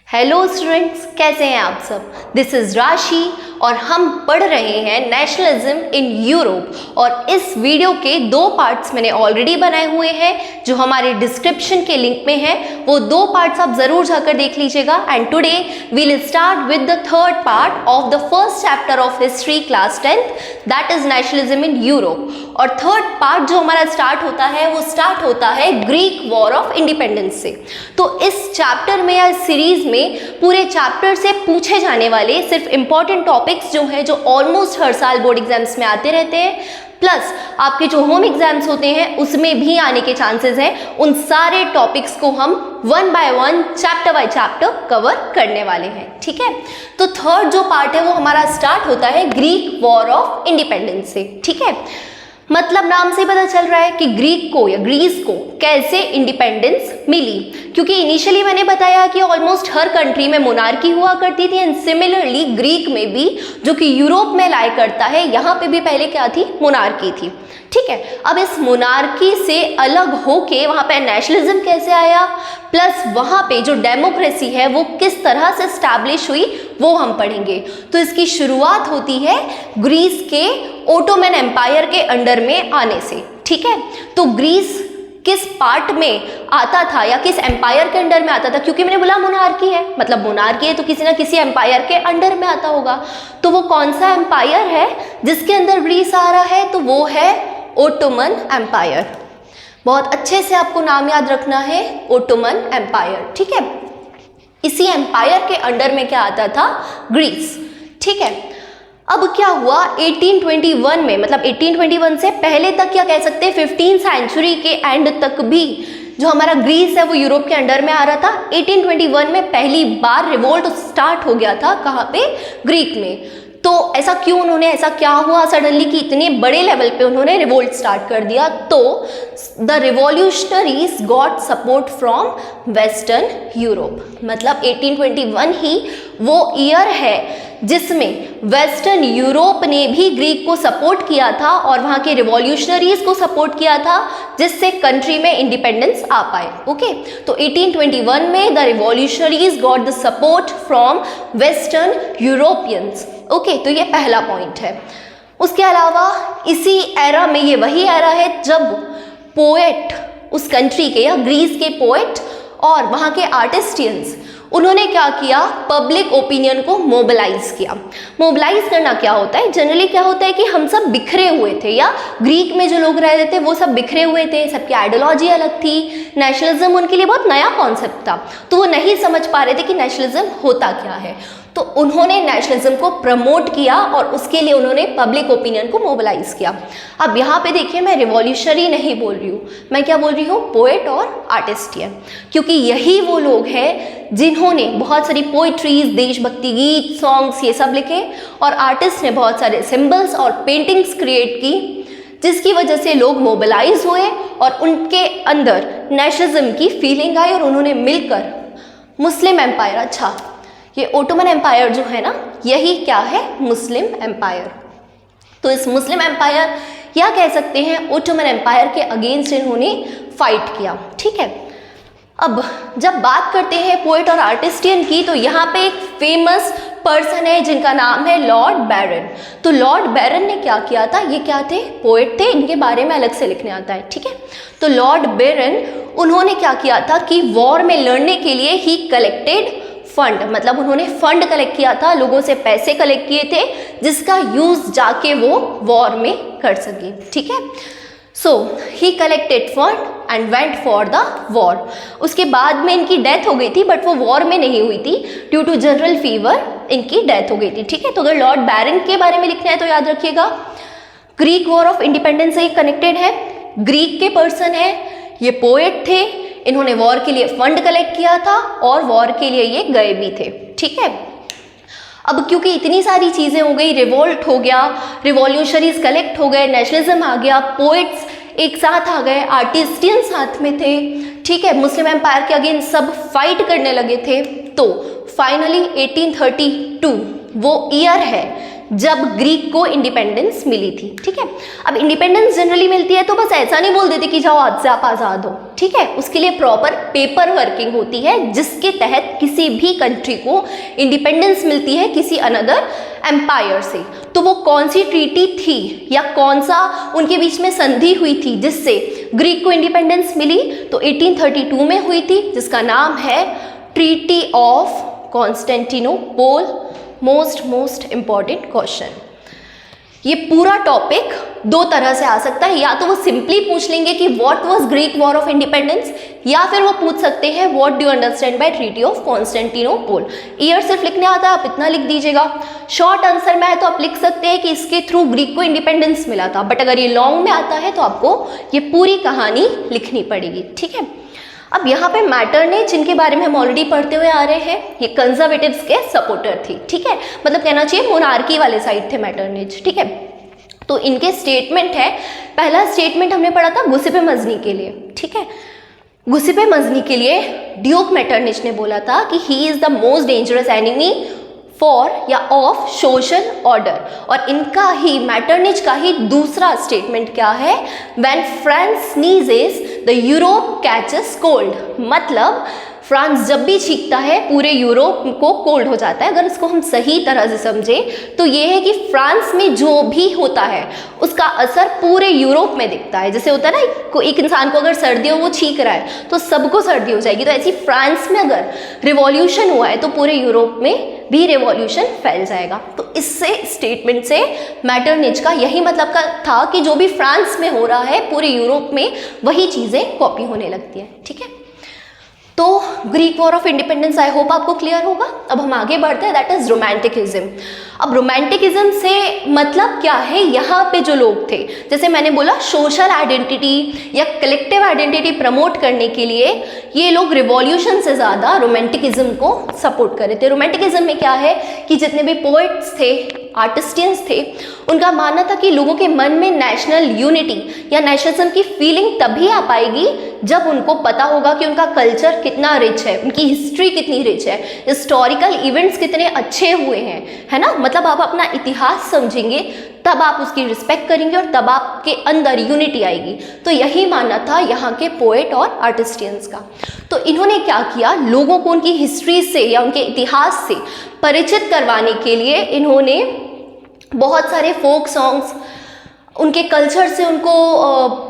Hello students, कैसे हैं आप सब। दिस इज राशि और हम पढ़ रहे हैं नेशनलिज्म इन यूरोप। और इस वीडियो के दो पार्ट्स मैंने ऑलरेडी बनाए हुए हैं जो हमारे डिस्क्रिप्शन के लिंक में है। वो दो पार्ट्स आप जरूर जाकर देख लीजिएगा। And today we will start with the third part of the first chapter of history class 10th, that is nationalism in Europe. और थर्ड पार्ट जो हमारा स्टार्ट होता है वो स्टार्ट होता है ग्रीक वॉर ऑफ इंडिपेंडेंस से। तो इस चैप्टर में या इस सीरीज में पूरे चैप्टर से पूछे जाने वाले सिर्फ इंपॉर्टेंट टॉपिक्स जो हैं, जो ऑलमोस्ट हर साल बोर्ड एग्जाम्स में आते रहते हैं, प्लस आपके जो होम एग्जाम्स होते हैं उसमें भी आने के चांसेस हैं, उन सारे टॉपिक्स को हम one by one chapter by chapter cover करने वाले हैं। ठीक है, तो थर्ड जो पार्ट है वो हमारा स्टार्ट होता है ग्रीक वॉर ऑफ इंडिपेंडेंस से। ठीक है, मतलब नाम से पता चल रहा है कि ग्रीक को या ग्रीस को कैसे इंडिपेंडेंस मिली, क्योंकि इनिशियली मैंने बताया कि ऑलमोस्ट हर कंट्री में मोनार्की हुआ करती थी। एंड सिमिलरली ग्रीक में भी, जो कि यूरोप में लाई करता है, यहाँ पे भी पहले क्या थी, मोनार्की थी। ठीक है, अब इस मोनार्की से अलग होके वहाँ पे नेशनलिज्म कैसे आया, प्लस वहाँ पे जो डेमोक्रेसी है वो किस तरह से स्टैब्लिश हुई, वो हम पढ़ेंगे। तो इसकी शुरुआत होती है ग्रीस के ओटोमन एम्पायर के अंडर में आने से। ठीक है, तो ग्रीस किस पार्ट में आता था या किस एम्पायर के अंडर में आता था, क्योंकि मैंने बोला मोनार्की है, मतलब मोनार्की है तो किसी ना किसी एम्पायर के अंडर में आता होगा। तो वो कौन सा एम्पायर है जिसके अंदर ग्रीस आ रहा है, तो वो है ओटोमन एम्पायर। बहुत अच्छे से आपको नाम याद रखना है, ओटोमन एम्पायर। ठीक है, इसी एम्पायर के अंडर में क्या आता था, ग्रीस। ठीक है, अब क्या हुआ 1821 में, मतलब 1821 से पहले तक या कह सकते हैं 15th सेंचुरी के एंड तक भी जो हमारा ग्रीस है वो यूरोप के अंडर में आ रहा था। 1821 में पहली बार रिवोल्ट स्टार्ट हो गया था, कहाँ पे, ग्रीक में। तो ऐसा क्यों, उन्होंने ऐसा क्या हुआ सडनली कि इतने बड़े लेवल पे उन्होंने रिवोल्ट स्टार्ट कर दिया। तो the revolutionaries got support from western Europe, मतलब 1821 ही वो ईयर है जिसमें वेस्टर्न यूरोप ने भी ग्रीक को सपोर्ट किया था और वहाँ के रिवॉल्यूशनरीज को सपोर्ट किया था, जिससे कंट्री में इंडिपेंडेंस आ पाए। ओके, तो 1821 में the revolutionaries got the support from western Europeans. Okay, तो ये पहला पॉइंट है। उसके अलावा इसी एरा में, ये वही एरा है जब पोएट उस कंट्री के या ग्रीस के पोएट और वहाँ के आर्टिस्टियंस, उन्होंने क्या किया, पब्लिक ओपिनियन को मोबिलाइज किया। मोबिलाइज करना क्या होता है, जनरली क्या होता है कि हम सब बिखरे हुए थे, या ग्रीक में जो लोग रहते थे वो सब बिखरे हुए थे, सबकी आइडियोलॉजी अलग थी, नेशनलिज्म उनके लिए बहुत नया कॉन्सेप्ट था, तो वो नहीं समझ पा रहे थे कि नेशनलिज्म होता क्या है। तो उन्होंने नेशनलिज्म को प्रमोट किया और उसके लिए उन्होंने पब्लिक ओपिनियन को मोबिलाइज किया। अब यहाँ पे देखिए, मैं रिवॉल्यूशनरी नहीं बोल रही हूँ, मैं क्या बोल रही हूँ, पोएट और आर्टिस्टियन, क्योंकि यही वो लोग हैं जिन्होंने बहुत सारी पोइट्रीज, देशभक्ति गीत, सॉन्ग्स ये सब लिखे, और आर्टिस्ट ने बहुत सारे सिंबल्स और पेंटिंग्स क्रिएट की, जिसकी वजह से लोग मोबिलाइज हुए और उनके अंदर नेशनलिज्म की फीलिंग आई और उन्होंने मिलकर मुस्लिम एम्पायर, अच्छा ये ओटोमन एम्पायर जो है ना, यही क्या है, मुस्लिम एम्पायर। तो इस मुस्लिम एम्पायर या कह सकते हैं ओटोमन एम्पायर के अगेंस्ट इन्होंने फाइट किया। ठीक है, अब जब बात करते हैं पोएट और आर्टिस्टियन की, तो यहाँ पे एक फेमस पर्सन है जिनका नाम है लॉर्ड बैरन। तो लॉर्ड बैरन ने क्या किया था, ये क्या थे, पोएट थे, इनके बारे में अलग से लिखने आता है। ठीक है, तो लॉर्ड बैरन, उन्होंने क्या किया था कि वॉर में लड़ने के लिए ही कलेक्टेड फंड, मतलब उन्होंने फंड कलेक्ट किया था, लोगों से पैसे कलेक्ट किए थे, जिसका यूज जाके वो वॉर में कर सके। ठीक है, so he collected fund and went for the war. उसके बाद में इनकी डेथ हो गई थी, बट वो वॉर में नहीं हुई थी, ड्यू टू जनरल फीवर इनकी डेथ हो गई थी। ठीक है, तो अगर लॉर्ड बैरन के बारे में लिखना है तो याद रखिएगा, ग्रीक वॉर ऑफ इंडिपेंडेंस से कनेक्टेड है, ग्रीक के पर्सन है, ये पोएट थे, इन्होंने वॉर के लिए फंड कलेक्ट किया था और वॉर के लिए ये गए भी थे। ठीक है, अब क्योंकि इतनी सारी चीज़ें हो गई, रिवोल्ट हो गया, रिवॉल्यूशनरीज कलेक्ट हो गए, नेशनलिज्म आ गया, पोएट्स एक साथ आ गए, आर्टिस्टियन साथ में थे। ठीक है, मुस्लिम एम्पायर के अगेंस्ट सब फाइट करने लगे थे। तो फाइनली 1832 वो ईयर है जब ग्रीक को इंडिपेंडेंस मिली थी। ठीक है, अब इंडिपेंडेंस जनरली मिलती है तो बस ऐसा नहीं बोल देते कि जाओ आज से आप आज़ाद हो। ठीक है, उसके लिए प्रॉपर पेपर वर्किंग होती है जिसके तहत किसी भी कंट्री को इंडिपेंडेंस मिलती है किसी अनदर एम्पायर से। तो वो कौन सी ट्रीटी थी या कौन सा उनके बीच में संधि हुई थी जिससे ग्रीक को इंडिपेंडेंस मिली, तो 1832 में हुई थी, जिसका नाम है treaty of Constantinople. Most important question. ये पूरा टॉपिक दो तरह से आ सकता है, या तो वो सिंपली पूछ लेंगे कि what was Greek war of independence, या फिर वो पूछ सकते हैं what do you understand by treaty of Constantinople. Year सिर्फ लिखने आता है, आप इतना लिख दीजिएगा। शॉर्ट आंसर में है तो आप लिख सकते हैं कि इसके थ्रू ग्रीक को इंडिपेंडेंस मिला था, बट अगर ये लॉन्ग में आता है तो आपको ये पूरी कहानी लिखनी पड़ेगी। ठीक है, अब यहाँ पे मैटरनिच जिनके बारे में हम ऑलरेडी पढ़ते हुए आ रहे हैं, ये कंजर्वेटिव्स के सपोर्टर थी। ठीक है, मतलब कहना चाहिए मोनार्की वाले साइड थे मैटरनिच। ठीक है, तो इनके स्टेटमेंट है, पहला स्टेटमेंट हमने पढ़ा था गुसिपे मजनी के लिए। ठीक है, गुसिपे मजनी के लिए ड्यूक मैटरनिच ने बोला था कि he is the most dangerous enemy for या ऑफ सोशल ऑर्डर। और इनका ही मैटरनिच का ही दूसरा स्टेटमेंट क्या है, when France sneezes the Europe catches cold. मतलब फ्रांस जब भी छींकता है पूरे यूरोप को कोल्ड हो जाता है। अगर इसको हम सही तरह से समझें तो ये है कि फ्रांस में जो भी होता है उसका असर पूरे यूरोप में दिखता है। जैसे होता है ना, एक इंसान को अगर सर्दी हो, वो छींक रहा है तो सबको सर्दी हो जाएगी, तो ऐसी फ्रांस में अगर रिवॉल्यूशन हुआ है तो पूरे यूरोप में भी रिवॉल्यूशन फैल जाएगा। तो इससे स्टेटमेंट से मैटरनिच का यही मतलब का था कि जो भी फ्रांस में हो रहा है पूरे यूरोप में वही चीज़ें कॉपी होने लगती है। ठीक है, तो Greek war of independence I hope आपको क्लियर होगा। अब हम आगे बढ़ते हैं, दैट इज रोमांटिकिज्म। अब रोमांटिकिज्म से मतलब क्या है, यहाँ पे जो लोग थे, जैसे मैंने बोला सोशल आइडेंटिटी या कलेक्टिव आइडेंटिटी प्रमोट करने के लिए ये लोग रिवॉल्यूशन से ज़्यादा रोमांटिकिज्म को सपोर्ट कर रहे थे। रोमांटिकिज्म में क्या है कि जितने भी पोइट्स थे, आर्टिस्टियंस थे, उनका मानना था कि लोगों के मन में नेशनल यूनिटी या नेशनलिज्म की फीलिंग तभी आ पाएगी जब उनको पता होगा कि उनका कल्चर कितना रिच है, उनकी हिस्ट्री कितनी रिच है, हिस्टोरिकल इवेंट्स कितने अच्छे हुए हैं, है ना। मतलब आप अपना इतिहास समझेंगे तब आप उसकी रिस्पेक्ट करेंगे और तब आपके अंदर यूनिटी आएगी। तो यही मानना था यहाँ के पोएट और आर्टिस्टियंस का। तो इन्होंने क्या किया, लोगों को उनकी हिस्ट्री से या उनके इतिहास से परिचित करवाने के लिए इन्होंने बहुत सारे फोक सॉन्ग्स, उनके कल्चर से उनको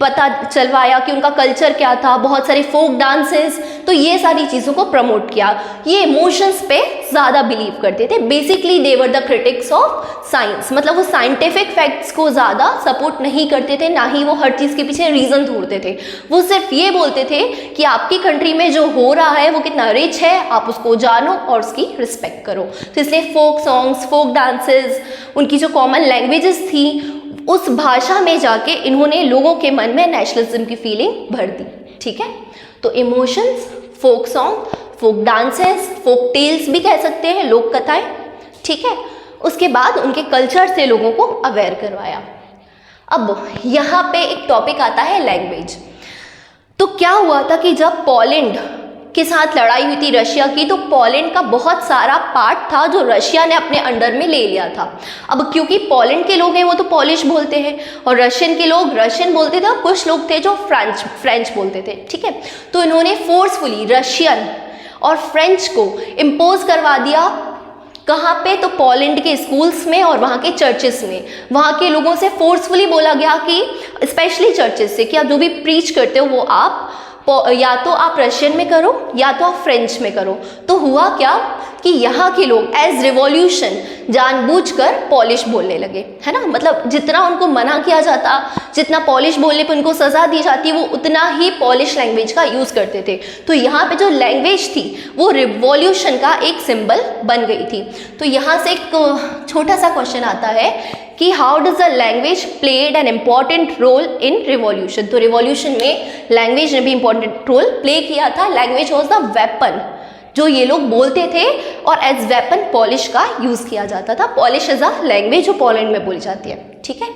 पता चलवाया कि उनका कल्चर क्या था, बहुत सारे फोक डांसेस, तो ये सारी चीज़ों को प्रमोट किया। ये इमोशंस पे ज़्यादा बिलीव करते थे। Basically they were the critics of science, मतलब वो साइंटिफिक फैक्ट्स को ज़्यादा सपोर्ट नहीं करते थे, ना ही वो हर चीज़ के पीछे रीज़न ढूंढते थे। वो सिर्फ ये बोलते थे कि आपकी कंट्री में जो हो रहा है वो कितना रिच है, आप उसको जानो और उसकी रिस्पेक्ट करो। तो इसलिए फोक सॉन्ग्स, फोक डांसेस, उनकी जो कॉमन लैंग्वेजेस थी, उस भाषा में जाके इन्होंने लोगों के मन में नेशनलिज्म की फीलिंग भर दी। ठीक है, तो emotions, folk song, folk dances, folk tales भी कह सकते हैं, लोक कथाएं। ठीक है, उसके बाद उनके कल्चर से लोगों को अवेयर करवाया। अब यहाँ पे एक टॉपिक आता है लैंग्वेज। तो क्या हुआ था कि जब पोलैंड के साथ लड़ाई हुई थी रशिया की, तो पोलैंड का बहुत सारा पार्ट था जो रशिया ने अपने अंडर में ले लिया था। अब क्योंकि पोलैंड के लोग हैं वो तो पॉलिश बोलते हैं और रशियन के लोग रशियन बोलते थे, और कुछ लोग थे जो फ्रेंच बोलते थे। ठीक है, तो इन्होंने फोर्सफुली रशियन और फ्रेंच को इम्पोज करवा दिया। कहाँ पे, तो पोलैंड के स्कूल्स में और वहाँ के चर्चेस में। वहाँ के लोगों से फोर्सफुली बोला गया कि स्पेशली चर्चेस से कि आप जो भी प्रीच करते हो वो आप या तो आप रशियन में करो या तो आप फ्रेंच में करो। तो हुआ क्या कि यहाँ के लोग एज रिवॉल्यूशन जानबूझकर पॉलिश बोलने लगे, है ना। मतलब जितना उनको मना किया जाता, जितना पॉलिश बोलने पे उनको सज़ा दी जाती, वो उतना ही पॉलिश लैंग्वेज का यूज़ करते थे। तो यहाँ पे जो लैंग्वेज थी वो रिवॉल्यूशन का एक सिंबल बन गई थी। तो यहाँ से एक छोटा सा क्वेश्चन आता है कि how does the language played an important role in revolution. तो रिवॉल्यूशन में लैंग्वेज ने भी इंपॉर्टेंट रोल प्ले किया था। लैंग्वेज वॉज द वेपन जो ये लोग बोलते थे, और एज वेपन पॉलिश का यूज किया जाता था। पॉलिश इज अ लैंग्वेज जो पोलैंड में बोली जाती है। ठीक है,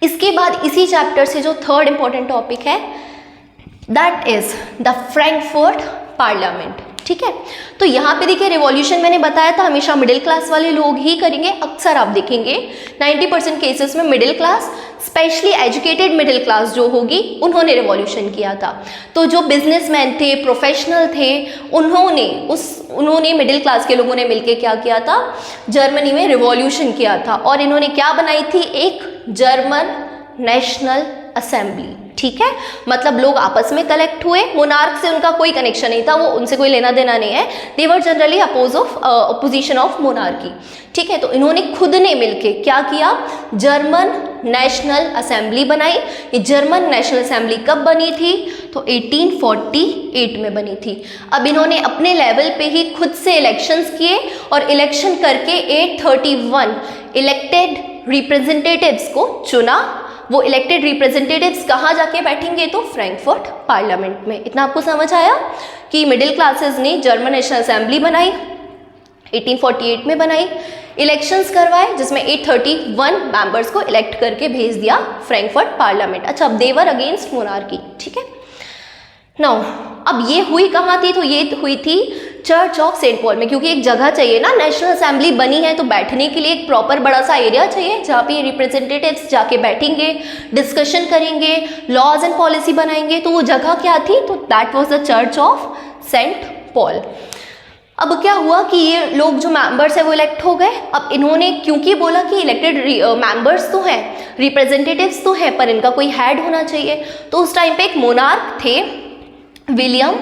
इसके बाद इसी चैप्टर से जो थर्ड इंपॉर्टेंट टॉपिक है that is the Frankfurt parliament. ठीक है। तो यहाँ पे देखिए रिवॉल्यूशन मैंने बताया था हमेशा मिडिल क्लास वाले लोग ही करेंगे, अक्सर आप देखेंगे 90% केसेस में middle class, specially educated middle class जो होगी उन्होंने रिवॉल्यूशन किया था। तो जो बिजनेसमैन थे, प्रोफेशनल थे, उन्होंने मिडिल क्लास के लोगों ने मिलकर क्या किया था, जर्मनी में रिवॉल्यूशन किया था। और इन्होंने क्या बनाई थी, एक जर्मन नेशनल असेंबली। ठीक है, मतलब लोग आपस में कलेक्ट हुए, मोनार्क से उनका कोई कनेक्शन नहीं था, वो उनसे कोई लेना देना नहीं है, they were generally opposition of monarchy. ठीक है, तो इन्होंने खुद ने मिलके क्या किया, जर्मन नेशनल असेंबली बनाई। ये जर्मन नेशनल असेंबली कब बनी थी, तो 1848 में बनी थी। अब इन्होंने अपने लेवल पे ही खुद से इलेक्शंस किए और इलेक्शन करके 831 इलेक्टेड रिप्रेजेंटेटिव्स को चुना। वो इलेक्टेड रिप्रेजेंटेटिव्स कहाँ जाके बैठेंगे, तो फ्रैंकफर्ट पार्लियामेंट में। इतना आपको समझ आया कि मिडिल क्लासेस ने जर्मन नेशनल असेंबली बनाई, 1848 में बनाई, इलेक्शंस करवाए जिसमें 831 मेंबर्स को इलेक्ट करके भेज दिया फ्रैंकफर्ट पार्लियामेंट। अच्छा, अब देवर अगेंस्ट मोनार्की। ठीक है, नाउ अब ये हुई कहाँ थी, तो ये हुई थी चर्च ऑफ सेंट पॉल में, क्योंकि एक जगह चाहिए ना, नेशनल असेंबली बनी है तो बैठने के लिए एक प्रॉपर बड़ा सा एरिया चाहिए जहाँ पे रिप्रेजेंटेटिव्स जाके बैठेंगे, डिस्कशन करेंगे, लॉज एंड पॉलिसी बनाएंगे। तो वो जगह क्या थी, तो that was the church of Saint Paul. अब क्या हुआ कि ये लोग जो मेंबर्स है वो इलेक्ट हो गए। अब इन्होंने क्योंकि बोला कि इलेक्टेड मेंबर्स तो हैं, रिप्रेजेंटेटिव्स तो हैं, पर इनका कोई हेड होना चाहिए। तो उस टाइम पे एक मोनार्क थे, विलियम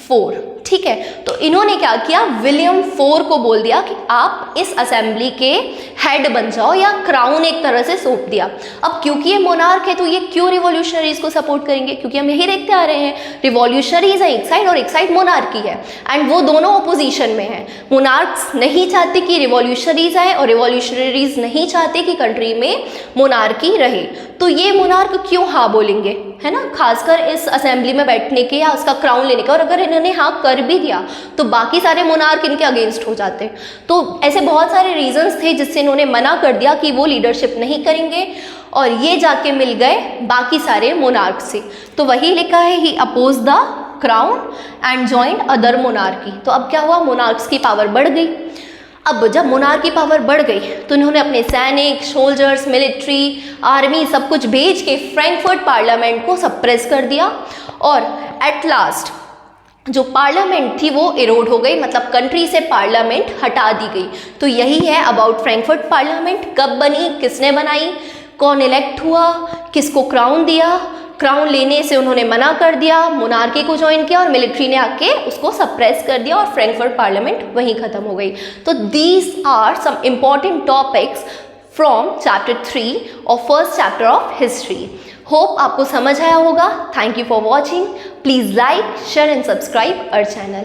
IV। ठीक है, तो इन्होंने क्या किया, विलियम IV को बोल दिया कि आप इस असेंबली के हेड बन जाओ, या क्राउन एक तरह से सौंप दिया। अब क्योंकि ये मोनार्क है तो ये क्यों रिवॉल्यूशनरीज को सपोर्ट करेंगे, क्योंकि हम यही देखते आ रहे हैं, रिवॉल्यूशनरीज है एक साइड और एक साइड मोनार्की है, एंड वो दोनों ओपोजिशन में है। मोनार्क्स नहीं चाहते कि रिवॉल्यूशनरीज आए और रिवॉल्यूशनरीज नहीं चाहते कि कंट्री में मोनार्की रहे। तो ये मोनार्क क्यों हाँ बोलेंगे, है ना, खासकर इस असेंबली में बैठने के या उसका क्राउन लेने का। और अगर इन्होंने हाँ कर भी दिया तो बाकी सारे मोनार्क इनके अगेंस्ट हो जाते। तो ऐसे बहुत सारे रीजंस थे जिससे इन्होंने मना कर दिया कि वो लीडरशिप नहीं करेंगे, और ये जाके मिल गए बाकी सारे मोनार्क से। तो वही लिखा है, he oppose the crown and joined other monarchy. तो अब क्या हुआ, मोनार्क्स की पावर बढ़ गई। अब जब मोनार्की पावर बढ़ गई तो इन्होंने अपने सैनिक, सोल्जर्स, मिलिट्री, आर्मी सब कुछ भेज के फ्रैंकफर्ट पार्लियामेंट को सप्रेस कर दिया, और एट लास्ट जो पार्लियामेंट थी वो इरोड हो गई, मतलब कंट्री से पार्लियामेंट हटा दी गई। तो यही है अबाउट फ्रैंकफर्ट पार्लियामेंट, कब बनी, किसने बनाई, कौन इलेक्ट हुआ, किसको क्राउन दिया, क्राउन लेने से उन्होंने मना कर दिया, मोनार्की को ज्वाइन किया और मिलिट्री ने आके उसको सप्रेस कर दिया और फ्रैंकफर्ट पार्लियामेंट वहीं खत्म हो गई। तो these are some important topics from chapter 3 और first chapter of history. Hope आपको समझ आया होगा। Thank you for watching. Please like, share and subscribe our channel.